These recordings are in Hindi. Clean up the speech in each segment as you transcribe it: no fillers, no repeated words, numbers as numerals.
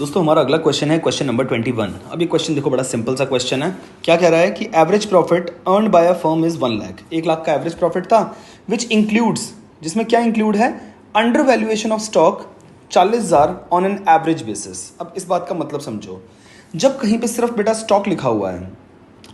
दोस्तों हमारा अगला क्वेश्चन है क्वेश्चन नंबर 21। अब ये क्वेश्चन देखो, बड़ा सिंपल सा क्वेश्चन है। क्या कह रहा है कि average profit earned bye a firm is 1 lakh. 1 lakh का एवरेज प्रॉफिट था, विच इंक्लूड्स, जिसमें क्या इंक्लूड है, under valuation of stock 40,000 on an average basis. अब इस बात का मतलब समझो, जब कहीं पे सिर्फ बेटा स्टॉक लिखा हुआ है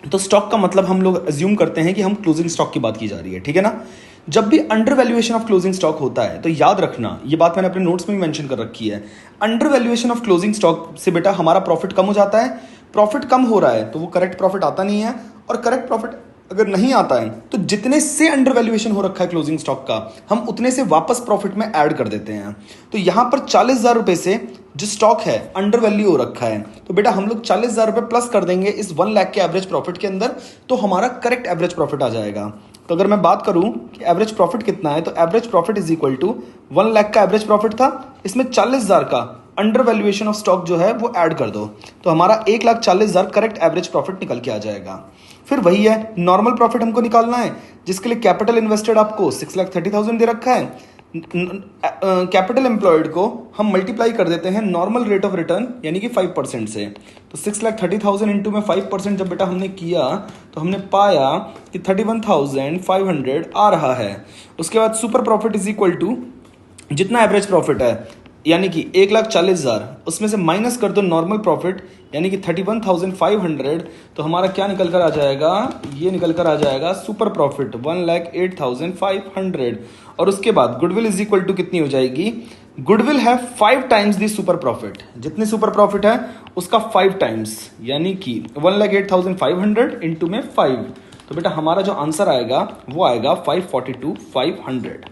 तो स्टॉक का मतलब हम लोग अज्यूम करते हैं कि हम क्लोजिंग स्टॉक की बात की जा रही है, ठीक है ना। जब भी under valuation of closing stock होता है तो याद रखना, ये बात मैंने अपने नोट्स में भी मेंशन कर रखी है, under valuation of closing stock से बेटा हमारा प्रॉफिट कम हो जाता है। प्रॉफिट कम हो रहा है तो वो करेक्ट प्रॉफिट आता नहीं है, और करेक्ट प्रॉफिट अगर नहीं आता है तो जितने से अंडर वैल्यूएशन हो रखा है क्लोजिंग स्टॉक का, हम उतने से वापस प्रॉफिट में ऐड कर देते हैं। तो यहां पर 40,000 रुपए से जो स्टॉक है अंडर वैल्यू हो रखा है, तो बेटा हम लोग 40,000 रुपए प्लस कर देंगे इस 1 लाख के एवरेज प्रॉफिट के अंदर, तो हमारा करेक्ट एवरेज प्रॉफिट आ जाएगा। तो अगर मैं बात करूं कि एवरेज प्रॉफिट कितना है, तो average profit is equal to 1 lakh का एवरेज प्रॉफिट था, इसमें 40,000 का अंडर वैल्यूएशन ऑफ स्टॉक जो है वो ऐड कर दो, तो हमारा 1,40,000 करेक्ट एवरेज प्रॉफिट निकल के आ जाएगा। फिर वही है, नॉर्मल प्रॉफिट हमको निकालना है, जिसके लिए कैपिटल इन्वेस्टेड आपको 6,30,000 दे रखा है। कैपिटल एम्प्लॉयड को हम मल्टीप्लाई कर देते हैं नॉर्मल रेट ऑफ रिटर्न यानी कि 5% से। तो 6,30,000 इंटू में 5% जब बेटा हमने किया तो हमने पाया कि 31,500 आ रहा है। उसके बाद super profit is equal to जितना एवरेज प्रॉफिट है यानी कि 1,40,000, उसमें से माइनस कर दो नॉर्मल प्रॉफिट यानी कि 31,500, तो हमारा क्या निकल कर आ जाएगा, ये निकल कर आ जाएगा सुपर प्रॉफिट 1,08,500। और उसके बाद गुडविल इज इक्वल टू कितनी हो जाएगी, गुडविल है 5 टाइम्स दी सुपर प्रॉफिट, जितनी सुपर प्रॉफिट है उसका 5 टाइम्स यानी कि 1,08,500 इंटू में 5। तो बेटा हमारा जो आंसर आएगा वो आएगा 542,500।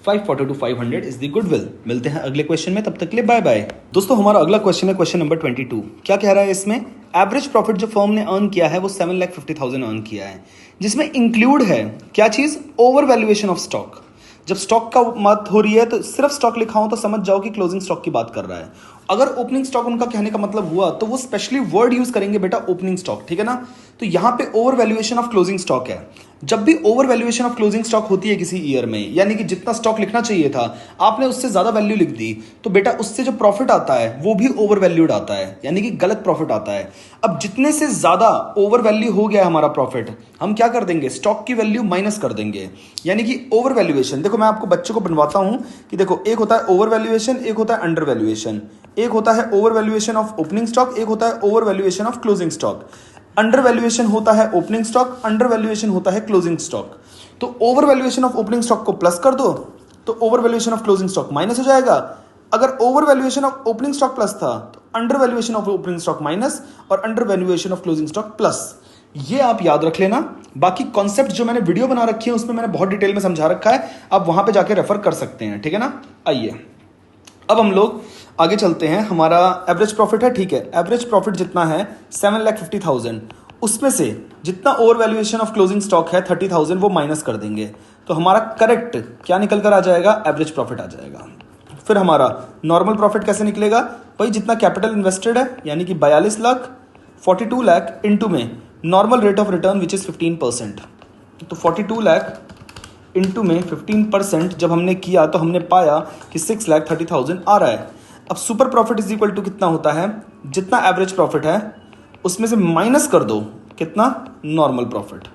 542,500 इज द गुडविल। मिलते हैं अगले क्वेश्चन में, तब तक के लिए बाय बाय। दोस्तों हमारा अगला क्वेश्चन है क्वेश्चन नंबर 22। क्या कह रहा है इसमें, एवरेज प्रॉफिट जो फर्म ने अर्न किया है वो 7,50,000 अर्न किया है, जिसमें इंक्लूड है क्या चीज, ओवर वैल्यूएशन ऑफ स्टॉक। जब स्टॉक का बात हो रही है तो सिर्फ स्टॉक लिखा हो तो समझ जाओ कि क्लोजिंग स्टॉक की बात कर रहा है। अगर ओपनिंग स्टॉक उनका कहने का मतलब हुआ तो वो स्पेशली वर्ड यूज करेंगे बेटा ओपनिंग स्टॉक, ठीक है ना। तो यहां पे over valuation of closing stock है। जब भी over valuation of closing stock होती है किसी ईयर में, यानी कि जितना स्टॉक लिखना चाहिए था आपने उससे ज्यादा वैल्यू लिख दी, तो बेटा उससे जो प्रॉफिट आता है वो भी ओवर वैल्यूड आता है, यानी कि गलत प्रॉफिट आता है। अब जितने से ज्यादा ओवर वैल्यू हो गया हमारा प्रॉफिट, हम क्या कर देंगे, स्टॉक की वैल्यू माइनस कर देंगे, यानी कि ओवर वैल्यूएशन। देखो मैं आपको बच्चों को बनवाता हूं कि देखो, एक होता है ओवर वैल्यूएशन, एक होता है अंडर वैल्यूएशन। एक होता है over valuation of opening stock, एक होता है over valuation of closing stock. Under valuation होता है ओपनिंग स्टॉक, अंडर वैल्यूएशन होता है क्लोजिंग स्टॉक। तो over valuation of opening stock को प्लस कर दो तो over valuation of closing stock minus हो जाएगा। अगर over valuation of opening stock plus था तो under valuation of opening stock minus, और under valuation of closing stock plus. ये आप याद रख लेना। बाकी कॉन्सेप्ट जो मैंने वीडियो बना रखी है उसमें मैंने बहुत डिटेल में समझा रखा है, आप वहां पे जाके रेफर कर सकते हैं, ठीक है ना। आइए अब हम लोग आगे चलते हैं। हमारा एवरेज प्रॉफिट है, ठीक है, एवरेज प्रॉफिट जितना है 7,50,000, उसमें से जितना over valuation of closing stock है 30,000 वो माइनस कर देंगे, तो हमारा करेक्ट क्या निकल कर आ जाएगा, एवरेज प्रॉफिट आ जाएगा। फिर हमारा नॉर्मल प्रॉफिट कैसे निकलेगा, भाई जितना कैपिटल इन्वेस्टेड है यानी कि 42 लाख, 42 लाख इंटू में normal rate of return which is 15%। तो 42 लाख इंटू में 15% जब हमने किया तो हमने पाया कि 6,30,000 आ रहा है। अब super profit is equal to कितना होता है, जितना एवरेज प्रॉफिट है उसमें से माइनस कर दो कितना, नॉर्मल प्रॉफिट।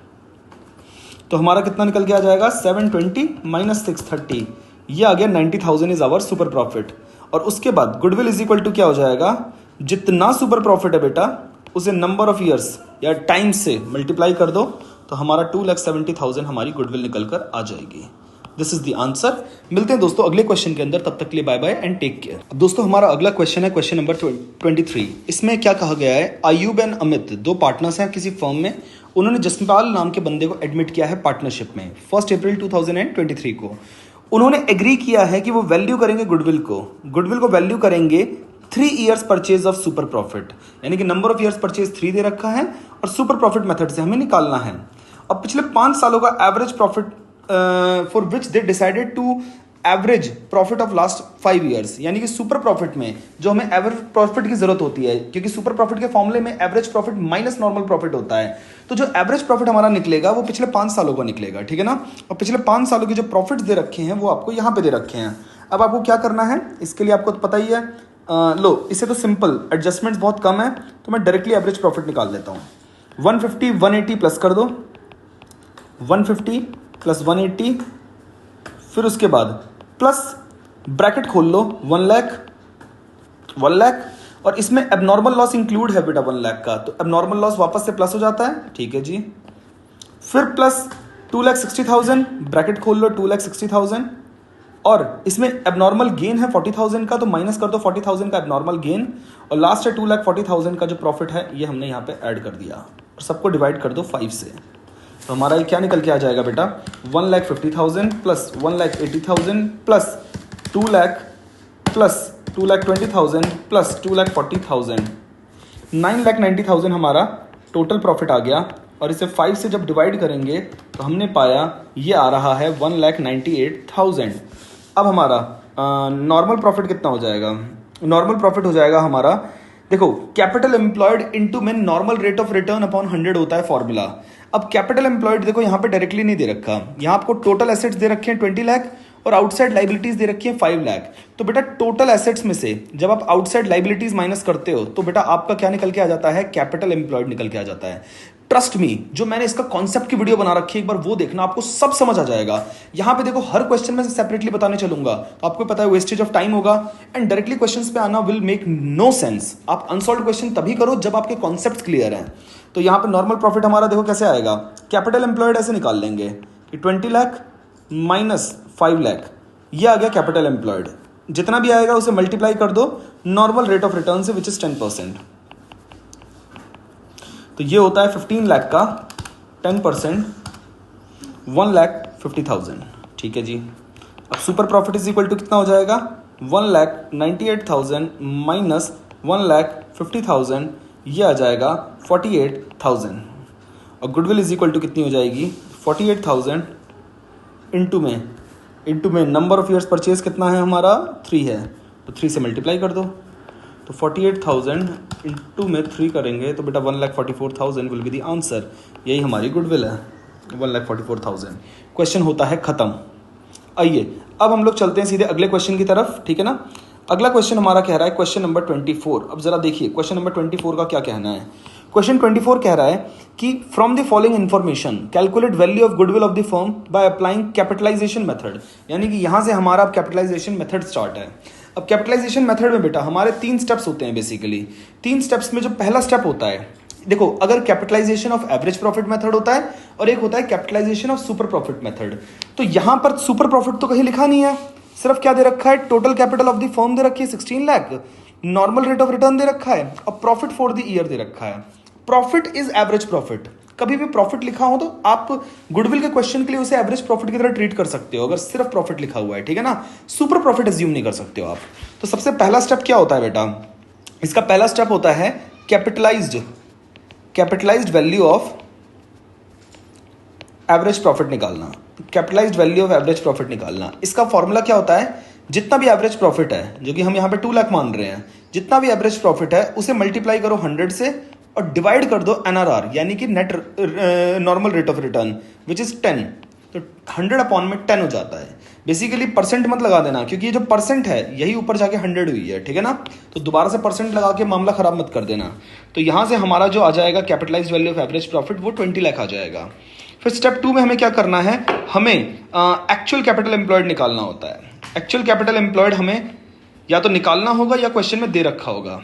तो हमारा कितना निकल के आ जाएगा, 720 माइनस 630, ये आ गया 90,000 इज आवर सुपर प्रॉफिट। और उसके बाद गुडविल इज इक्वल टू क्या हो जाएगा, जितना सुपर प्रॉफिट है बेटा उसे नंबर ऑफ ईयर्स या टाइम्स से मल्टीप्लाई कर दो, तो हमारा 2,70,000 हमारी गुडविल निकल कर आ जाएगी। This is the answer. मिलते हैं दोस्तों अगले क्वेश्चन के अंदर, तब तक के लिए bye bye and take care. अब दोस्तों हमारा अगला क्वेश्चन है क्वेश्चन नंबर 23। इसमें क्या कहा गया है, आयुब एंड अमित दो पार्टनर्स हैं किसी फर्म में, उन्होंने जसपाल नाम के बंदे को एडमिट किया है पार्टनरशिप में 1 अप्रैल 2023 को। उन्होंने एग्री किया है कि वो वैल्यू करेंगे गुडविल को वैल्यू करेंगे 3 years purchase of super profit, यानी कि नंबर ऑफ ईयर्स परचेज 3 दे रखा है और सुपर प्रॉफिट मेथड से हमें निकालना है। अब पिछले 5 सालों का average profit for which they decided to average profit of last 5 years, यानी कि सुपर प्रॉफिट में जो हमें एवरेज प्रॉफिट की जरूरत होती है, क्योंकि सुपर प्रॉफिट के फॉर्मूले में average profit minus normal profit होता है, तो जो एवरेज प्रॉफिट हमारा निकलेगा वो पिछले 5 सालों का निकलेगा, ठीक है ना। और पिछले 5 सालों के जो प्रॉफिट दे रखे हैं वो आपको यहाँ पे दे रखे हैं। अब आपको क्या करना है, इसके लिए आपको तो पता ही है, लो इसे तो सिंपल, एडजस्टमेंट्स बहुत कम है तो मैं डायरेक्टली एवरेज प्रॉफिट निकाल लेता हूँ। 150 180 प्लस कर दो, 150 प्लस 180, फिर उसके बाद प्लस ब्रैकेट खोल लो 1 लाख, 1 लाख, और इसमें एबनॉर्मल लॉस इंक्लूड है बेटा 1 लाख का, तो एबनॉर्मल लॉस वापस से प्लस हो जाता है, ठीक है जी। फिर प्लस 2,60,000, ब्रैकेट खोल लो 2,60,000, और इसमें एबनॉर्मल गेन है 40,000 का, तो माइनस कर दो 40,000 का एबनॉर्मल गेन, और लास्ट है 2,40,000 का जो प्रॉफिट है ये हमने यहाँ पे ऐड कर दिया, और सबको डिवाइड कर दो 5 से। तो हमारा ये क्या निकल के आ जाएगा बेटा, 1,50,000 plus 1,80,000 plus 2 lakh plus 2,20,000 plus 2,40,000, 9,90,000 हमारा टोटल प्रॉफिट आ गया। और इसे 5 से जब डिवाइड करेंगे तो हमने पाया ये आ रहा है 1,98,000। अब हमारा नॉर्मल प्रॉफिट कितना हो जाएगा, नॉर्मल प्रॉफिट हो जाएगा हमारा, देखो कैपिटल एम्प्लॉयड इनटू में normal rate of return upon 100 होता है फॉर्मूला। अब कैपिटल एम्प्लॉयड देखो यहाँ पे डायरेक्टली नहीं दे रखा, यहाँ आपको टोटल एसेट्स दे रखे हैं 20 लाख और आउटसाइड लाइबिलिटीज दे रखी है 5 लाख। तो बेटा टोटल एसेट्स में से जब आप आउटसाइड लाइबिलिटीज माइनस करते हो तो बेटा आपका क्या निकल के आ जाता है, कैपिटल एम्प्लॉयड निकल के आ जाता है। ट्रस्ट मी, जो मैंने इसका कॉन्सेप्ट की वीडियो बना रखी है एक बार वो देखना, आपको सब समझ आ जाएगा। यहां पे देखो हर क्वेश्चन में से सेपरेटली बताने चलूंगा तो आपको पता है वेस्टेज ऑफ टाइम होगा, एंड डायरेक्टली क्वेश्चंस पे आना विल मेक नो सेंस। आप अनसॉल्व क्वेश्चन तभी करो जब आपके कॉन्सेप्ट क्लियर हैं। तो यहाँ पे नॉर्मल प्रॉफिट हमारा देखो कैसे आएगा, कैपिटल एम्प्लॉयड ऐसे निकाल लेंगे कि 20 लाख माइनस 5 लाख, ये आ गया कैपिटल एम्प्लॉयड। जितना भी आएगा उसे मल्टीप्लाई कर दो नॉर्मल रेट ऑफ रिटर्न से, विच इज 10%। तो ये होता है 15 लाख का 10%, 1,50,000, ठीक है जी। अब super profit is equal to कितना हो जाएगा, 1,98,000 माइनस 1,50,000, ये आ जाएगा 48,000। और गुडविल इज इक्वल टू कितनी हो जाएगी, 48,000 इंटू में नंबर ऑफ ईयर्स परचेज कितना है हमारा, 3 है, तो 3 से मल्टीप्लाई कर दो। तो 48,000 इंटू में 3 करेंगे तो बेटा 1,44,000 विल बी द आंसर। यही हमारी गुडविल है, 1,44,000। क्वेश्चन होता है खत्म। आइए अब हम लोग चलते हैं सीधे अगले क्वेश्चन की तरफ, ठीक है ना। अगला क्वेश्चन हमारा कह रहा है क्वेश्चन नंबर 24। अब जरा देखिए क्वेश्चन नंबर 24 का क्या कहना है। क्वेश्चन 24 कह रहा है कि from the following information calculate value of goodwill of the firm by applying capitalization method. यानी कि यहां से हमारा कैपिटलाइजेशन मेथड स्टार्ट है। अब कैपिटलाइजेशन मेथड में बेटा हमारे 3 स्टेप्स होते हैं बेसिकली। 3 स्टेप्स में जो पहला स्टेप होता है, देखो अगर capitalization of average profit method होता है और एक होता है capitalization of super profit method. तो यहां पर सुपर प्रॉफिट तो कहीं लिखा नहीं है, सिर्फ क्या दे रखा है, total capital of the firm दे रखी है 16 lakh, normal rate of return दे रखा है और प्रॉफिट फॉर द ईयर दे रखा है। Profit is average profit. कभी भी प्रॉफिट लिखा हो तो आप गुडविल के क्वेश्चन के लिए उसे एवरेज प्रॉफिट की तरह ट्रीट कर सकते हो अगर सिर्फ प्रॉफिट लिखा हुआ है, ठीक है ना। सुपर प्रॉफिट एज्यूम नहीं कर सकते हो आप। तो सबसे पहला स्टेप क्या होता है बेटा, इसका पहला स्टेप होता है capitalised value of average profit निकालना। Capitalised value of average profit निकालना, इसका फॉर्मूला क्या होता है, जितना भी एवरेज प्रॉफिट है, जो कि हम यहाँ पे 2 लाख मान रहे हैं, जितना भी एवरेज प्रॉफिट है उसे मल्टीप्लाई करो 100 से और डिवाइड कर दो NRR यानी कि net normal rate of return which is 10। तो 100 अपॉन में 10 हो जाता है। बेसिकली परसेंट मत लगा देना क्योंकि ये जो परसेंट है यही ऊपर जाके 100 हुई है, ठीक है ना। तो दोबारा से परसेंट लगा के मामला खराब मत कर देना। तो यहाँ से हमारा जो आ जाएगा capitalised value of average profit वो 20 लाख आ जाएगा। फिर स्टेप 2 में हमें क्या करना है, हमें एक्चुअल कैपिटल एम्प्लॉयड निकालना होता है। एक्चुअल कैपिटल एम्प्लॉयड हमें या तो निकालना होगा या क्वेश्चन में दे रखा होगा।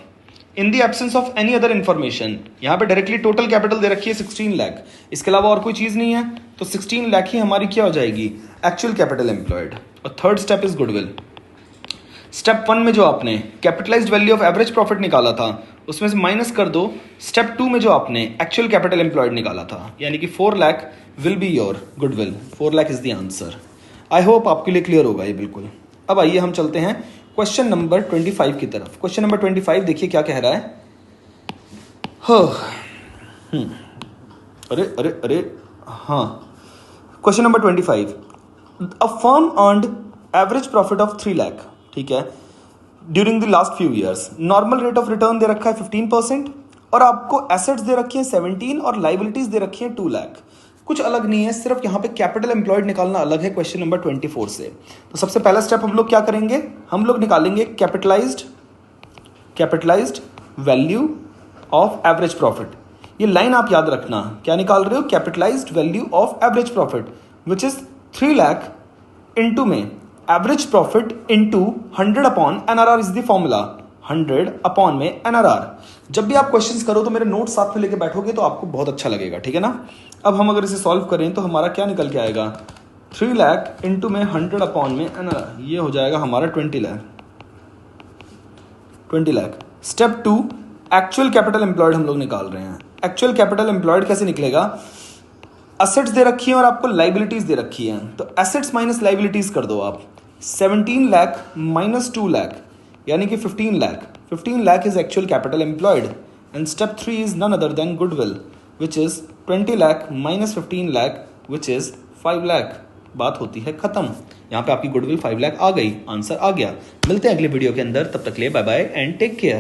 In the absence of any other information, यहाँ पे डायरेक्टली टोटल कैपिटल दे रखी है 16 लाख, इसके अलावा और कोई चीज़ नहीं है, तो 16 लाख ही हमारी क्या हो जाएगी, एक्चुअल कैपिटल एम्प्लॉयड। और third step is goodwill. Step 1 में जो आपने capitalised value of average profit निकाला था उसमें से माइनस कर दो स्टेप 2 में जो आपने एक्चुअल कैपिटल एम्प्लॉयड निकाला था, यानी कि 4 lakh will be your goodwill. 4 lakh is the answer. I hope आपके लिए क्लियर होगा ये बिल्कुल। अब आइए हम चलते हैं क्वेश्चन नंबर 25 की तरफ। क्वेश्चन नंबर 25 देखिए क्या कह रहा है। अरे अरे अरे हाँ, question number 25, a firm earned average profit of 3 lakh, ठीक है, during the last few years. Normal rate of return दे रखा है 15% और आपको एसेट्स दे रखी है 17 और लाइबिलिटीज दे रखी है 2 लाख। कुछ अलग नहीं है, सिर्फ यहाँ पे कैपिटल एम्प्लॉयड निकालना अलग है क्वेश्चन नंबर 24 से। तो सबसे पहला स्टेप हम लोग क्या करेंगे, हम लोग निकालेंगे capitalised capitalised value of average profit. ये लाइन आप याद रखना, क्या निकाल रहे हो, capitalised value of average profit which is 3 lakh into में average profit into 100 upon NRR is the formula, 100 upon में एनआरआर। जब भी आप क्वेश्चंस करो तो मेरे नोट्स साथ में लेके बैठोगे तो आपको बहुत अच्छा लगेगा, ठीक है ना। अब हम अगर इसे सॉल्व करें तो हमारा क्या निकल के आएगा, 3 लाख इंटू में 100 अपॉन में एनआरआर, ये हो जाएगा हमारा 20 lakh. 20 lakh. Step 2, actual capital employed हम लोग निकाल रहे हैं। एक्चुअल कैपिटल एम्प्लॉयड कैसे निकलेगा, असेट्स दे रखी हैं और आपको लाइबिलिटीज दे रखी हैं, तो एसेट्स माइनस लाइबिलिटीज कर दो आप। 17 लाख माइनस 2 लाख यानी कि 15 lakh. 15 lakh is actual capital employed and step 3 is none other than goodwill which is 20 lakh minus 15 lakh which is 5 lakh. बात होती है खत्म। यहाँ पे आपकी गुडविल 5 लाख आ गई, आंसर आ गया। मिलते हैं अगले वीडियो के अंदर, तब तक ले bye bye and take care.